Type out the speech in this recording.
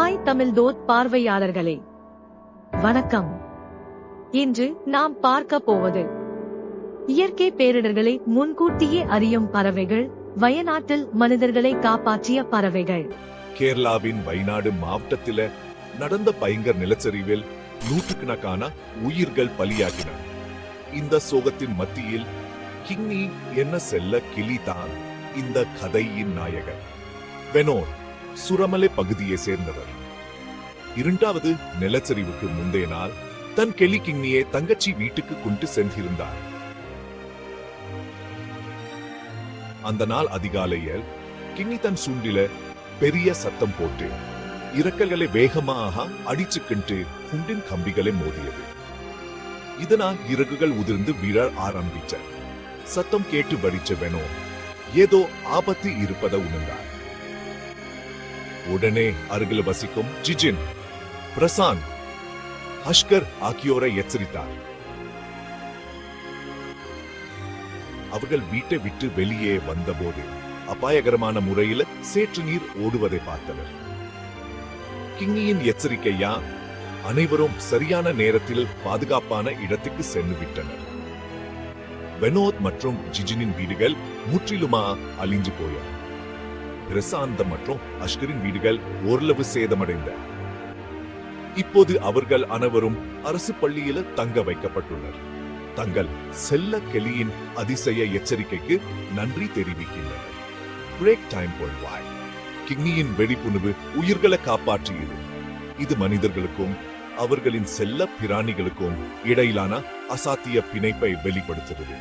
Hi Tamil தோத் பார்வையாளர்களே, வணக்கம். இன்று நாம் பார்க்க போவது இயற்கை பேரிடர்களை முன்கூட்டியே அறியும் பறவைகள். வயநாட்டில் மனிதர்களை காப்பாற்றிய பறவைகள். கேரளாவின் வயநாடு மாவட்டத்தில நடந்த பயங்கர நிலச்சரிவில் நூற்றுக்கணக்கான உயிர்கள் பலியாகின. இந்த சோகத்தின் மத்தியில் கிங்கி என்ன செல்ல கிளிதான் இந்த கதையின் நாயகர். வெனோர் சுரமலை பகுதியை சேர்ந்தவர். இரண்டாவது நிலச்சரிவுக்கு முந்தைய நாள் தன் கெளி கிங்கியை தங்கச்சி வீட்டுக்கு கொண்டு சென்றிருந்தார். அந்த நாள் அதிகாலையில் கிங்கி தன் சுண்டில பெரிய சத்தம் போட்டு இறக்கல்களை வேகமாக அடிச்சுக்கிட்டு குண்டின் கம்பிகளை மோதியது. இதனால் இறகுகள் உதிர்ந்து விழ ஆரம்பிச்ச. சத்தம் கேட்டு வடிச்ச வெனோ ஏதோ ஆபத்து இருப்பதை உணர்ந்தார். உடனே அருகில் வசிக்கும் ஜிஜின், பிரசாந்த், அஷ்கர் ஆகியோரை எச்சரித்தார். அவர்கள் வீட்டை விட்டு வெளியே வந்தபோது அபாயகரமான முறையில் சேற்று நீர் ஓடுவதை பார்த்தனர். கிங்கியின் எச்சரிக்கையா அனைவரும் சரியான நேரத்தில் பாதுகாப்பான இடத்துக்கு சென்று விட்டனர். வெனோத் மற்றும் ஜிஜினின் வீடுகள் முற்றிலுமா அழிஞ்சு போய. பிரசாந்த மற்றும் அஷ்கரின் வீடுகள் ஓரளவு சேதமடைந்த. இப்போது அவர்கள் அனைவரும் அரசு பள்ளியில் தங்க வைக்கப்பட்டுள்ளனர். தங்கள் செல்ல கெளியின் அதிசய எச்சரிக்கைக்கு நன்றி தெரிவிக்கின்றனர். பிரேக் டைம் வாய் கிங்கியின் வெடிப்புணர்வு உயிர்களை காப்பாற்றியது. இது மனிதர்களுக்கும் அவர்களின் செல்ல பிராணிகளுக்கும் இடையிலான அசாத்திய பிணைப்பை வெளிப்படுத்துகிறது.